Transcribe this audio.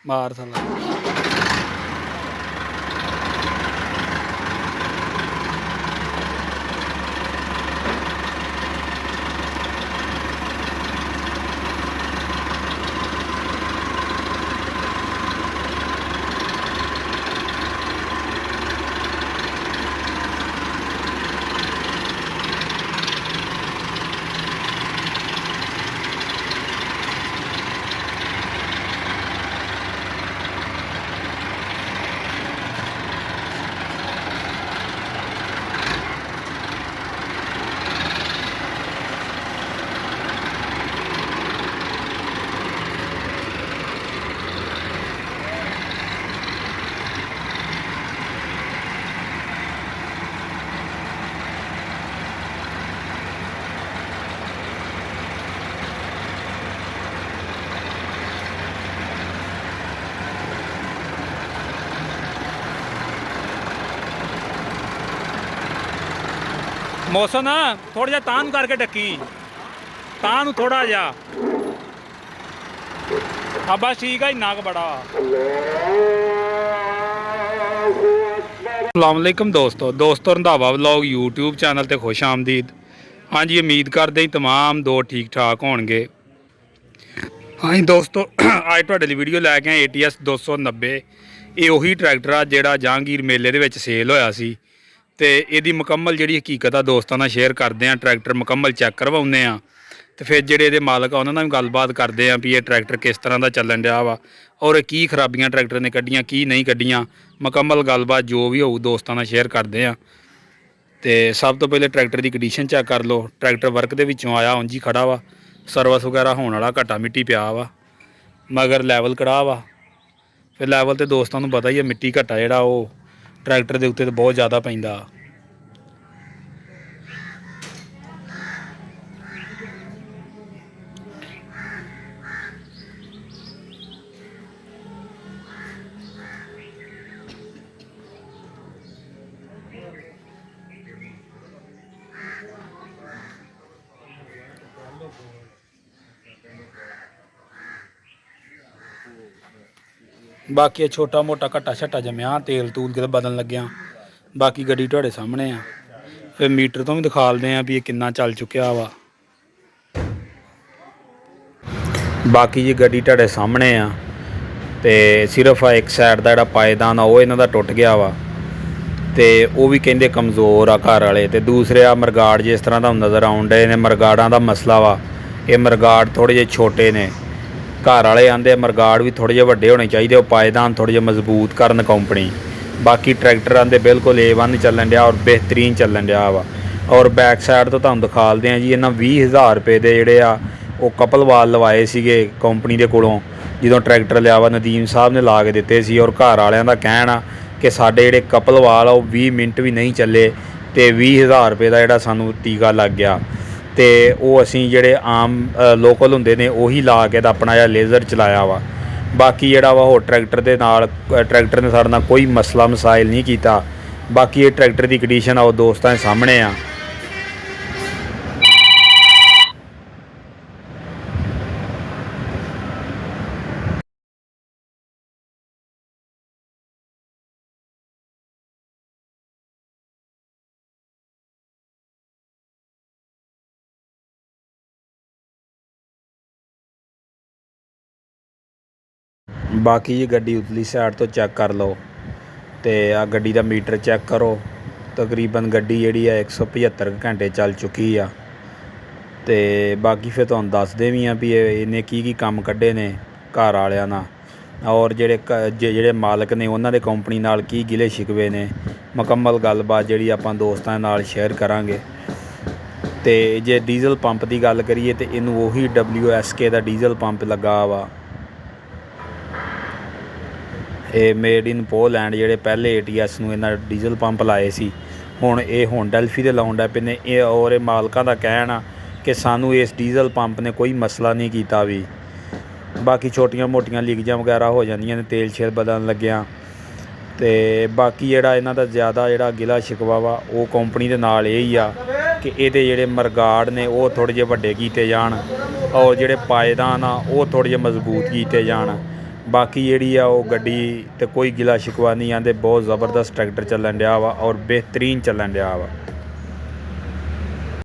ਮਾਰ ਸਾਲਾ। ਮੌਸਮ ਨਾ ਥੋੜਾ ਜਿਹਾ ਤਾਂ ਨੂੰ ਕਰਕੇ ਢੱਕੀ, ਤਾਂ ਨੂੰ ਥੋੜਾ ਜਿਹਾ। ਆ ਬਸ ਠੀਕ ਆ, ਇੰਨਾ ਕੁ ਬੜਾ। अस्सलाम वालेकुम दोस्तों रंधावा व्लॉग यूट्यूब चैनल ते खुश आमदीद। हाँ जी, उम्मीद करते तमाम दो ठीक ठाक होणगे। हाँ जी दोस्तों, अज तुहाडे लई वीडियो लैके आए ATS 290। ये उही ट्रैक्टर आ जिहड़ा जहांगीर मेले दे विच सेल होया सी ते इहदी मुकम्मल जिहड़ी हकीकत आ दोस्तां नाल शेयर करदे आ। ट्रैक्टर मुकम्मल चैक करवाउने आ ते फिर जिहड़े इहदे मालक आ उहनां नाल भी गलबात करदे आ भी ये ट्रैक्टर किस तरह दा चलन दिया वा और की खराबियां ट्रैक्टर ने कड्डियां की नहीं कड्डियां। मुकम्मल गलबात जो भी होऊ दोस्तां नाल शेयर करदे आ। ते सब तो पहले ट्रैक्टर की कंडीशन चैक कर लो। ट्रैक्टर वर्क दे विचों आया उंज ही खड़ा वा, सर्विस वगैरह होने वाला, घटा मिट्टी पिया वा, मगर लैवल कड़ा वा। फिर लैवल तो दोस्तों नूं पता ही है, मिट्टी घटा जिहड़ा ओह ट्रैक्टर के उत्ते बहुत ज़्यादा पैंदा। बाकी छोटा मोटा घटा छट्टा जमया, तेल तूल किते बदलन लग्या। बाकी गड्डी तुहाडे सामने आ, फिर मीटर तो भी दिखालदे आ भी ये किन्ना चल चुकिया वा। बाकी जी गड्डी तुहाडे सामने आ ते सिर्फ एक साइड दा जिहड़ा पायदान आ ओह इन्हां दा टुट गया वा ते ओह भी कहंदे कमज़ोर आ घर वाले। ते दूसरे आ मरगाड़ जिस तरह दा नज़र आउण डे ने, मरगाड़ां दा मसला वा। ये मरगाड़ थोड़े जे छोटे ने, घर वाले आंदे मरगाड़ भी थोड़े जे वड्डे होने चाहिए, पायदान थोड़े जे मजबूत करन कंपनी। बाकी ट्रैक्टर आंदे बिल्कुल A1 चलन दिया और बेहतरीन चलन दिया वा। और बैक साइड तो तुहानूं दिखालदे आ जी, इन्हां 20,000 रुपए दे जिहड़े आ वो कपलवाल लवाए सीगे कंपनी दे कोलों जदों ट्रैक्टर लिया वा। नदीम साहब ने ला के दित्ते सी और घर वालियां दा कहना कि साडे जिहड़े कपलवाल आ 20 मिनट भी नहीं चले ते 20,000 रुपए दा जिहड़ा सानूं टीका लग गया। तो वो असी जिहड़े आम लोकल हुंदे ने उही ला के अपना जिहड़ा लेज़र चलाया वा। बाकी जिहड़ा वा होर ट्रैक्टर दे नाल ट्रैक्टर ने साडे नाल कोई मसला मसाइल नहीं कीता। बाकी ये ट्रैक्टर की कंडीशन आ वो दोस्तां दे सामने आ। बाकी जी गड्डी उतली साइड तो चैक कर लो तो आ गड्डी का मीटर चैक करो। तकरीबन गड्डी जिहड़ी है 175 घंटे चल चुकी आ। तो बाकी फिर तुहानूं दसदे भी आ भी इन्हें की काम कड्ढे ने घर वालियां नाल और जिहड़े मालक ने उन्हां दे कंपनी नाल की गिले शिकवे ने। मुकम्मल गलबात जिहड़ी आपां दोस्तां नाल शेयर करांगे। तो जे डीजल पंप की गल करिए तो इनू उही WSK का डीजल पंप लगा वा। ये मेड इन पोलैंड जिहड़े पहले ATS नूं इन्हां डीजल पंप लाए सी, हुण डेल्फी दे लाउण लग पे ने। और मालकां दा कहना कि सानू इस डीजल पंप ने कोई मसला नहीं कीता भी। बाकी छोटियां मोटियां लीकेजां वगैरह हो जांदियां ने तेल शेल बदलन लग्गियां। ते बाकी जिहड़ा इन्हां दा ज़्यादा जिहड़ा गिला शिकवा वा वो कंपनी दे नाल यही आ कि इहदे जिहड़े मरगाड़ ने वो थोड़े जे वड्डे कीते जाण और जिहड़े पायदान आ वो थोड़े जे मजबूत कीते जाण। ਬਾਕੀ ਜਿਹੜੀ ਆ ਉਹ ਗੱਡੀ ਤੇ ਕੋਈ ਗਿਲਾ ਸ਼ਿਕਵਾ ਨਹੀਂ, ਆਂਦੇ ਬਹੁਤ ਜ਼ਬਰਦਸਤ ਟਰੈਕਟਰ ਚੱਲਣ ਡਿਆ ਵਾ ਔਰ ਬਿਹਤਰੀਨ ਚੱਲਣ ਡਿਆ ਵਾ।